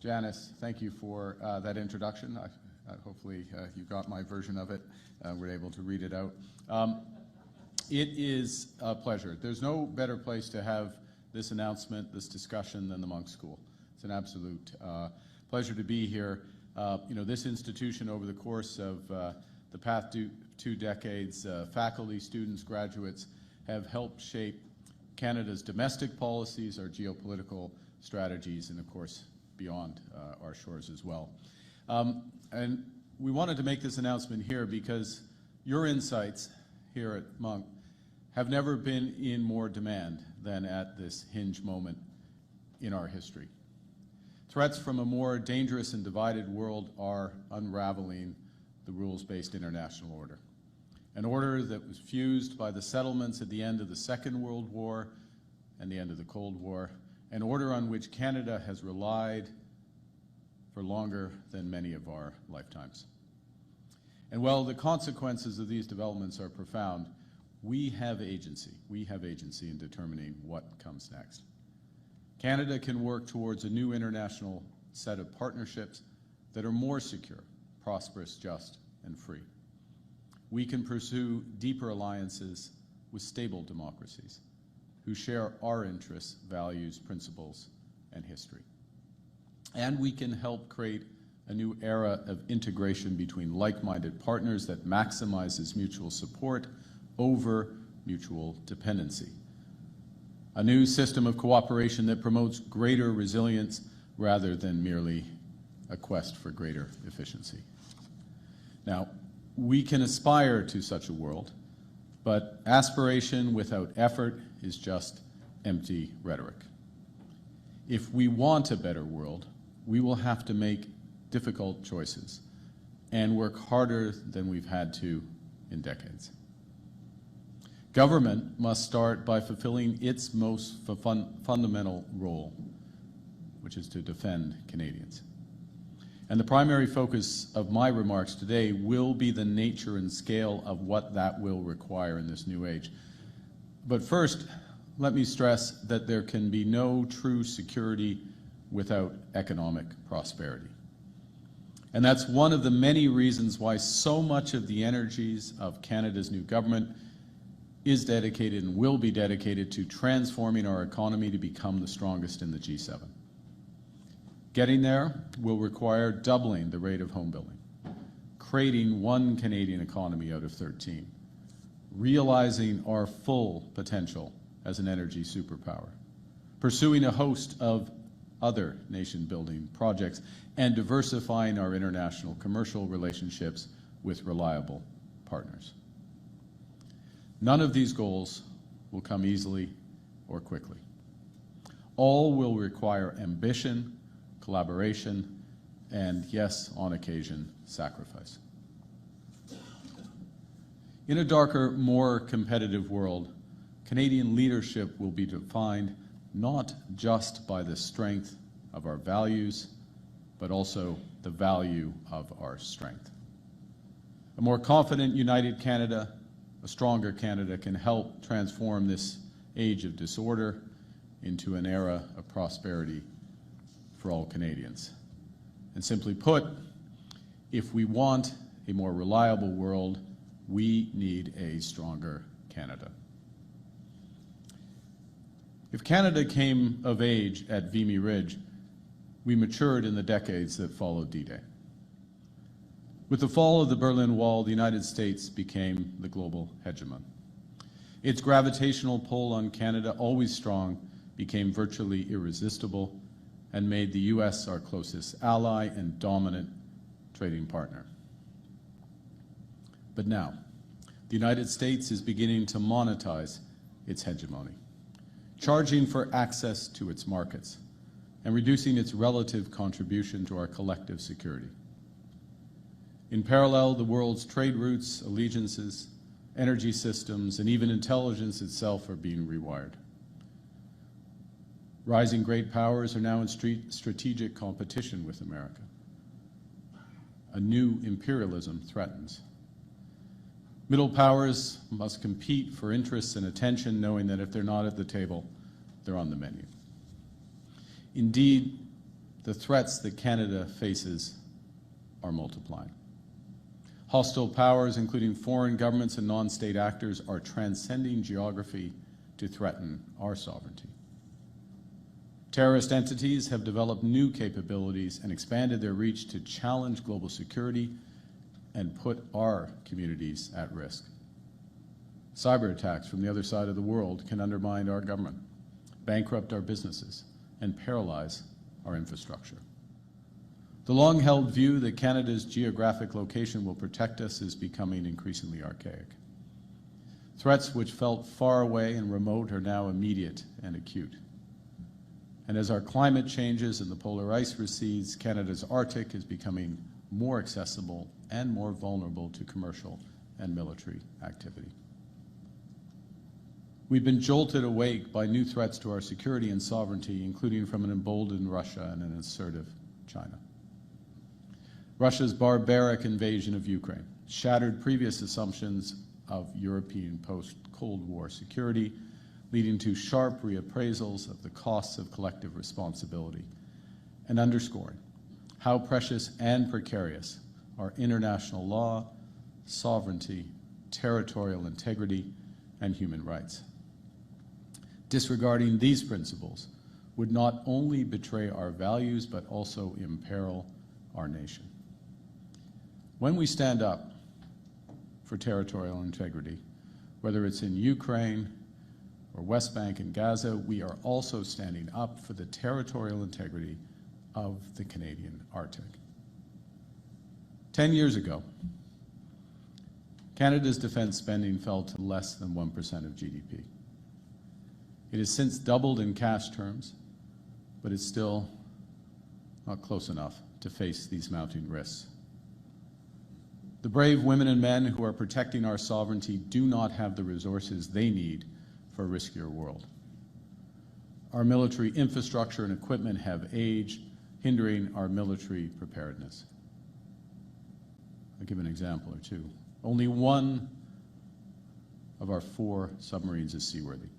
Janice, thank you for that introduction. Hopefully you got my version of it. We're able to read it out. It is a pleasure. There's no better place to have this announcement, this discussion, than the Monk School. It's an absolute pleasure to be here. This institution, over the course of the past 2 decades, faculty, students, graduates have helped shape Canada's domestic policies, our geopolitical strategies, and of course beyond our shores as well. And we wanted to make this announcement here because your insights here at Monk have never been in more demand than at this hinge moment in our history. Threats from a more dangerous and divided world are unraveling the rules-based international order. An order that was fused by the settlements at the end of the Second World War and the end of the Cold War, an order on which Canada has relied for longer than many of our lifetimes. And while the consequences of these developments are profound, we have agency. We have agency in determining what comes next. Canada can work towards a new international set of partnerships that are more secure, prosperous, just, and free. We can pursue deeper alliances with stable democracies who share our interests, values, principles, and history. And we can help create a new era of integration between like-minded partners that maximizes mutual support over mutual dependency. A new system of cooperation that promotes greater resilience rather than merely a quest for greater efficiency. Now, we can aspire to such a world, but aspiration without effort is just empty rhetoric. If we want a better world, we will have to make difficult choices and work harder than we've had to in decades. Government must start by fulfilling its most fundamental role, which is to defend Canadians. And the primary focus of my remarks today will be the nature and scale of what that will require in this new age. But first, let me stress that there can be no true security without economic prosperity. And that's one of the many reasons why so much of the energies of Canada's new government is dedicated and will be dedicated to transforming our economy to become the strongest in the G7. Getting there will require doubling the rate of home building, creating one Canadian economy out of 13, realizing our full potential as an energy superpower, pursuing a host of other nation-building projects, and diversifying our international commercial relationships with reliable partners. None of these goals will come easily or quickly. All will require ambition, collaboration, and, yes, on occasion, sacrifice. In a darker, more competitive world, Canadian leadership will be defined not just by the strength of our values, but also the value of our strength. A more confident, united Canada, a stronger Canada, can help transform this age of disorder into an era of prosperity for all Canadians. And simply put, if we want a more reliable world, we need a stronger Canada. If Canada came of age at Vimy Ridge, we matured in the decades that followed D-Day. With the fall of the Berlin Wall, the United States became the global hegemon. Its gravitational pull on Canada, always strong, became virtually irresistible and made the U.S. our closest ally and dominant trading partner. But now, the United States is beginning to monetize its hegemony, charging for access to its markets and reducing its relative contribution to our collective security. In parallel, the world's trade routes, allegiances, energy systems, and even intelligence itself are being rewired. Rising great powers are now in strategic competition with America. A new imperialism threatens. Middle powers must compete for interests and attention, knowing that if they're not at the table, they're on the menu. Indeed, the threats that Canada faces are multiplying. Hostile powers, including foreign governments and non-state actors, are transcending geography to threaten our sovereignty. Terrorist entities have developed new capabilities and expanded their reach to challenge global security and put our communities at risk. Cyber attacks from the other side of the world can undermine our government, bankrupt our businesses, and paralyze our infrastructure. The long-held view that Canada's geographic location will protect us is becoming increasingly archaic. Threats which felt far away and remote are now immediate and acute. And as our climate changes and the polar ice recedes, Canada's Arctic is becoming more accessible and more vulnerable to commercial and military activity. We've been jolted awake by new threats to our security and sovereignty, including from an emboldened Russia and an assertive China. Russia's barbaric invasion of Ukraine shattered previous assumptions of European post-Cold War security, leading to sharp reappraisals of the costs of collective responsibility, and underscoring how precious and precarious are international law, sovereignty, territorial integrity, and human rights. Disregarding these principles would not only betray our values, but also imperil our nation. When we stand up for territorial integrity, whether it's in Ukraine or West Bank and Gaza, we are also standing up for the territorial integrity of the Canadian Arctic. 10 years ago, Canada's defense spending fell to less than 1% of GDP. It has since doubled in cash terms, but it's still not close enough to face these mounting risks. The brave women and men who are protecting our sovereignty do not have the resources they need for a riskier world. Our military infrastructure and equipment have aged, hindering our military preparedness. I'll give an example or two. Only one of our 4 submarines is seaworthy.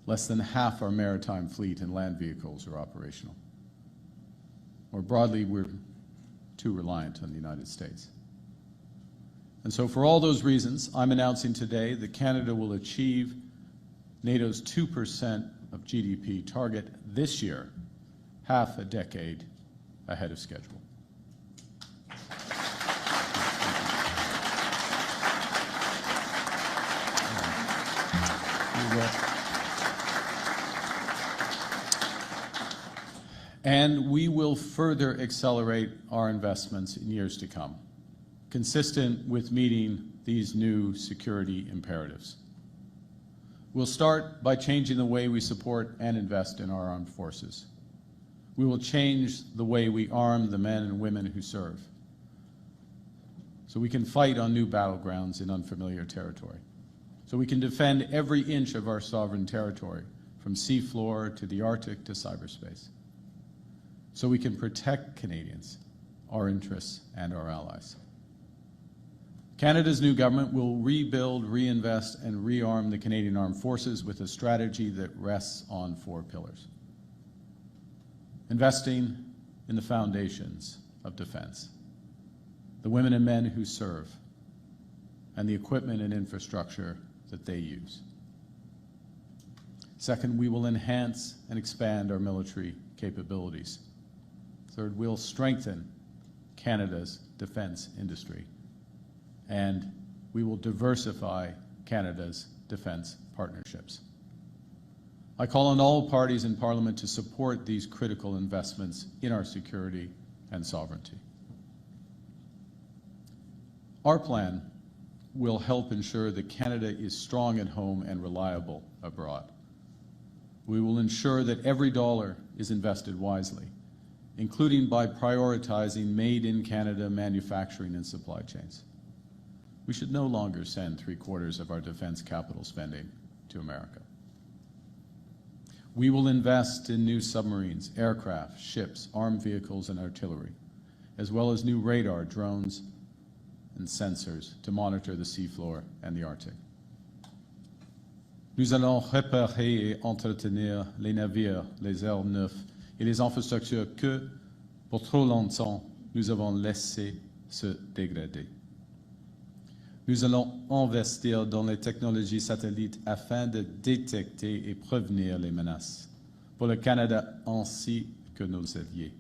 Less than half our maritime fleet and land vehicles are operational. More broadly, we're too reliant on the United States. And so for all those reasons, I'm announcing today that Canada will achieve NATO's 2% of GDP target this year, half a decade ahead of schedule. And we will further accelerate our investments in years to come, consistent with meeting these new security imperatives. We'll start by changing the way we support and invest in our armed forces. We will change the way we arm the men and women who serve, so we can fight on new battlegrounds in unfamiliar territory, so we can defend every inch of our sovereign territory, from seafloor to the Arctic to cyberspace, so we can protect Canadians, our interests, and our allies. Canada's new government will rebuild, reinvest, and rearm the Canadian Armed Forces with a strategy that rests on 4 pillars. Investing in the foundations of defense, the women and men who serve, and the equipment and infrastructure that they use. Second, we will enhance and expand our military capabilities. Third, we'll strengthen Canada's defense industry. And we will diversify Canada's defense partnerships. I call on all parties in Parliament to support these critical investments in our security and sovereignty. Our plan will help ensure that Canada is strong at home and reliable abroad. We will ensure that every dollar is invested wisely, including by prioritizing made-in-Canada manufacturing and supply chains. We should no longer send 3/4 of our defense capital spending to America. We will invest in new submarines, aircraft, ships, armed vehicles, and artillery, as well as new radar, drones, and sensors to monitor the seafloor and the Arctic. Nous allons réparer et entretenir les navires, les airs neufs et les infrastructures que, pour trop longtemps, nous avons laissé se dégrader. Nous allons investir dans les technologies satellites afin de détecter et prévenir les menaces pour le Canada ainsi que nos alliés.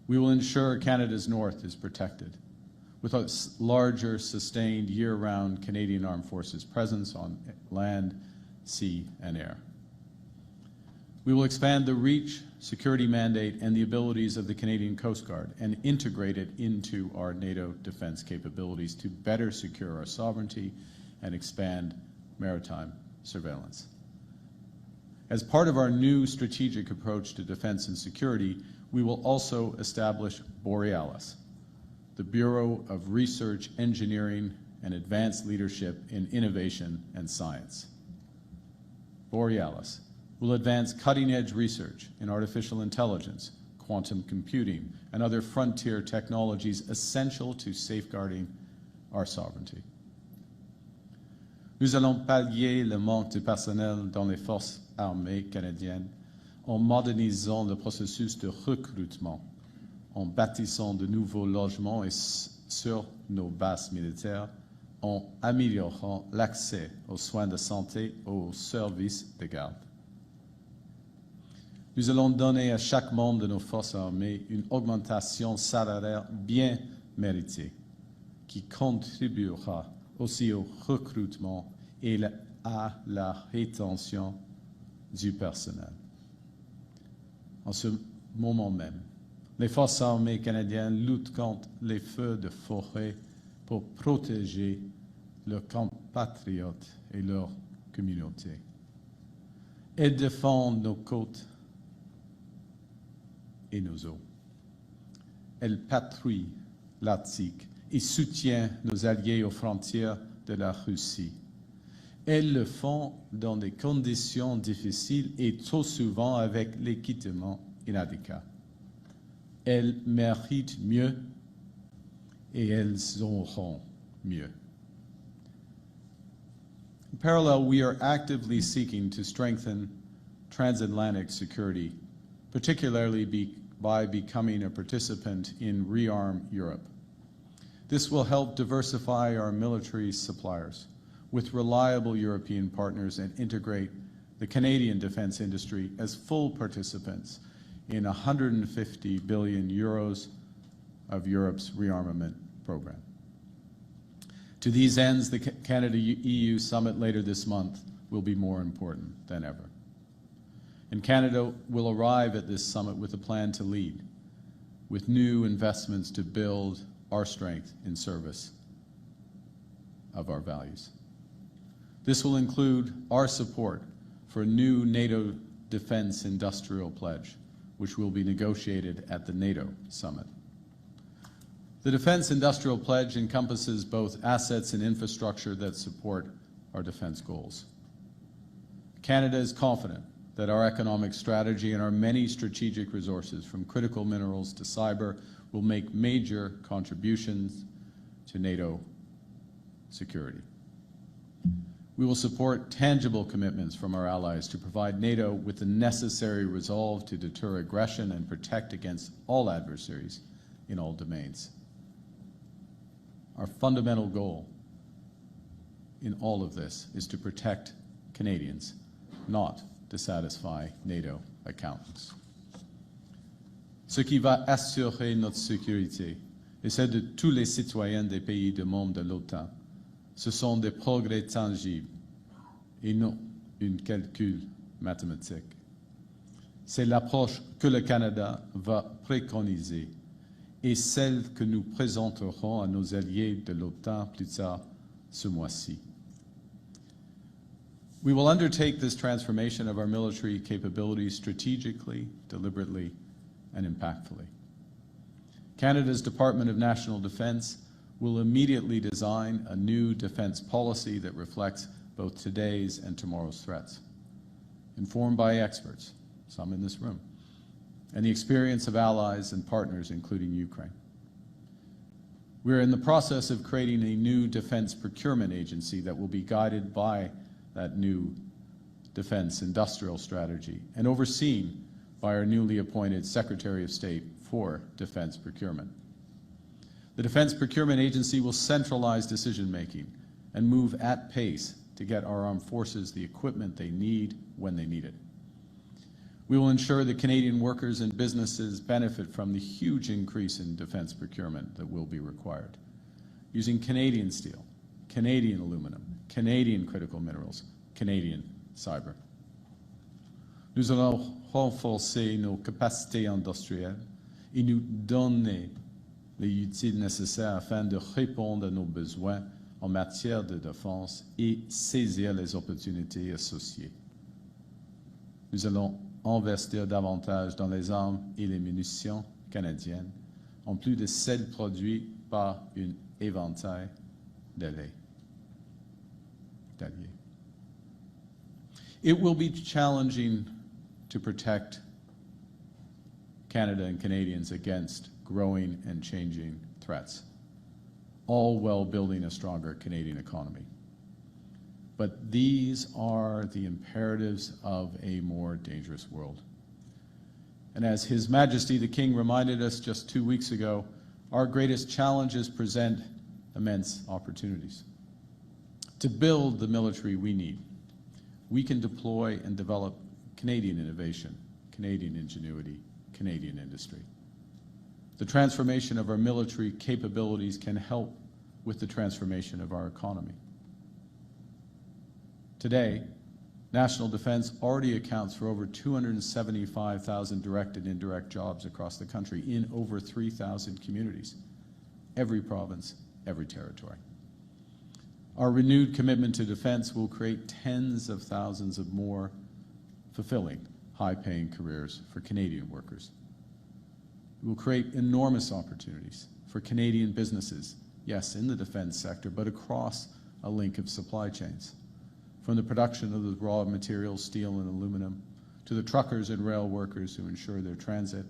We will ensure Canada's north is protected with a larger, sustained, year-round Canadian Armed Forces presence on land, sea, and air. We will expand the reach, security mandate, and the abilities of the Canadian Coast Guard and integrate it into our NATO defense capabilities to better secure our sovereignty and expand maritime surveillance. As part of our new strategic approach to defense and security, we will also establish Borealis, the Bureau of Research, Engineering, and Advanced Leadership in Innovation and Science. Borealis will advance cutting-edge research in artificial intelligence, quantum computing, and other frontier technologies essential to safeguarding our sovereignty. Nous allons pallier le manque de personnel dans les forces armées canadiennes en modernisant le processus de recrutement, en bâtissant de nouveaux logements et sur nos bases militaires, en améliorant l'accès aux soins de santé et aux services de garde. Nous allons donner à chaque membre de nos forces armées une augmentation salariale bien méritée qui contribuera aussi au recrutement et à la rétention du personnel. En ce moment même, les forces armées canadiennes luttent contre les feux de forêt pour protéger leurs compatriotes et leurs communautés. Elles défendent nos côtes et nos eaux. Elles patrouillent l'Arctique et soutiennent nos alliés aux frontières de la Russie. Elles le font dans des conditions difficiles et trop souvent avec l'équipement inadéquat. Elles méritent mieux et elles auront mieux. In parallel, we are actively seeking to strengthen transatlantic security, particularly by becoming a participant in ReArm Europe. This will help diversify our military suppliers with reliable European partners and integrate the Canadian defense industry as full participants in 150 billion euros of Europe's rearmament program. To these ends, the Canada-EU summit later this month will be more important than ever. And Canada will arrive at this summit with a plan to lead, with new investments to build our strength in service of our values. This will include our support for a new NATO defense industrial pledge, which will be negotiated at the NATO summit. The Defense Industrial Pledge encompasses both assets and infrastructure that support our defense goals. Canada is confident that our economic strategy and our many strategic resources, from critical minerals to cyber, will make major contributions to NATO security. We will support tangible commitments from our allies to provide NATO with the necessary resolve to deter aggression and protect against all adversaries in all domains. Our fundamental goal in all of this is to protect Canadians, not to satisfy NATO accountants. Ce qui va assurer notre sécurité et celle de tous les citoyens des pays membres de l'OTAN, ce sont des progrès tangibles et non un calcul mathématique. C'est l'approche que le Canada va préconiser et celle que nous présenterons à nos alliés de l'OTAN plus tard ce mois-ci. We will undertake this transformation of our military capabilities strategically, deliberately, and impactfully. Canada's Department of National Defence will immediately design a new defence policy that reflects both today's and tomorrow's threats, informed by experts, some in this room, and the experience of allies and partners, including Ukraine. We are in the process of creating a new defence procurement agency that will be guided by that new defense industrial strategy and overseen by our newly appointed Secretary of State for Defense Procurement. The Defense Procurement Agency will centralize decision-making and move at pace to get our armed forces the equipment they need when they need it. We will ensure that Canadian workers and businesses benefit from the huge increase in defense procurement that will be required, using Canadian steel, Canadian aluminum, Canadian critical minerals, Canadian cyber. Nous allons renforcer nos capacités industrielles et nous donner les outils nécessaires afin de répondre à nos besoins en matière de défense et saisir les opportunités associées. Nous allons investir davantage dans les armes et les munitions canadiennes, en plus de celles produites par un éventail d'alliés. It will be challenging to protect Canada and Canadians against growing and changing threats, all while building a stronger Canadian economy. But these are the imperatives of a more dangerous world. And as His Majesty the King reminded us just 2 weeks ago, our greatest challenges present immense opportunities. To build the military we need, we can deploy and develop Canadian innovation, Canadian ingenuity, Canadian industry. The transformation of our military capabilities can help with the transformation of our economy. Today, national defense already accounts for over 275,000 direct and indirect jobs across the country in over 3,000 communities, every province, every territory. Our renewed commitment to defense will create tens of thousands of more fulfilling, high-paying careers for Canadian workers. It will create enormous opportunities for Canadian businesses, yes, in the defense sector, but across a link of supply chains, from the production of the raw materials, steel and aluminum, to the truckers and rail workers who ensure their transit,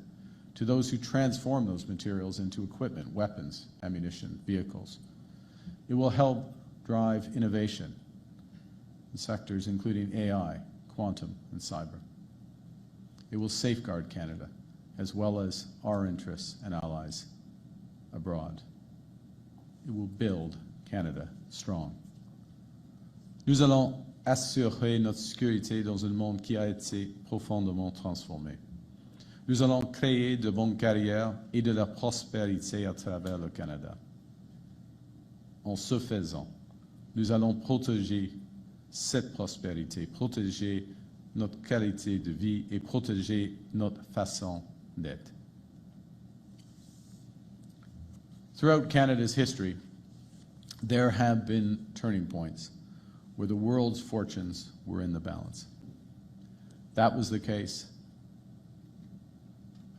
to those who transform those materials into equipment, weapons, ammunition, vehicles. It will help drive innovation in sectors including AI, quantum, and cyber. It will safeguard Canada, as well as our interests and allies abroad. It will build Canada strong. Nous allons assurer notre sécurité dans un monde qui a été profondément transformé. Nous allons créer de bonnes carrières et de la prospérité à travers le Canada. En ce faisant, nous allons protéger cette prospérité, protéger notre qualité de vie et protéger notre façon d'être. Throughout Canada's history, there have been turning points where the world's fortunes were in the balance. That was the case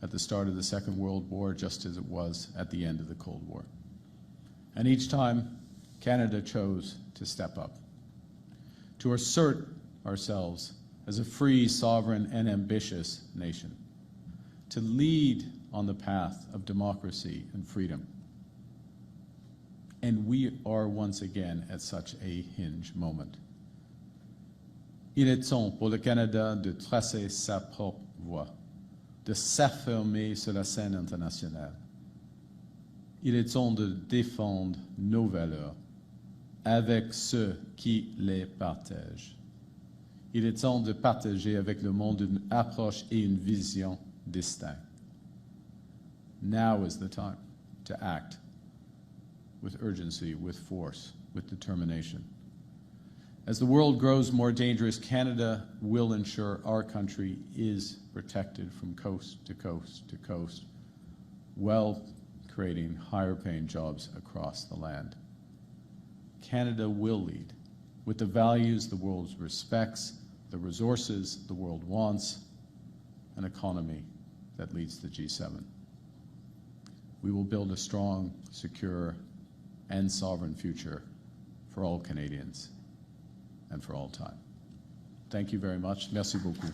at the start of the Second World War, just as it was at the end of the Cold War. And each time, Canada chose to step up, to assert ourselves as a free, sovereign, and ambitious nation, to lead on the path of democracy and freedom. And we are once again at such a hinge moment. Il est temps pour le Canada de tracer sa propre voie, de s'affirmer sur la scène internationale. Il est temps de défendre nos valeurs avec ceux qui les partagent. Il est temps de partager avec le monde une approche et une vision distinctes. Now is the time to act with urgency, with force, with determination. As the world grows more dangerous, Canada will ensure our country is protected from coast to coast to coast, while creating higher-paying jobs across the land. Canada will lead with the values the world respects, the resources the world wants, an economy that leads the G7. We will build a strong, secure, and sovereign future for all Canadians and for all time. Thank you very much. Merci beaucoup.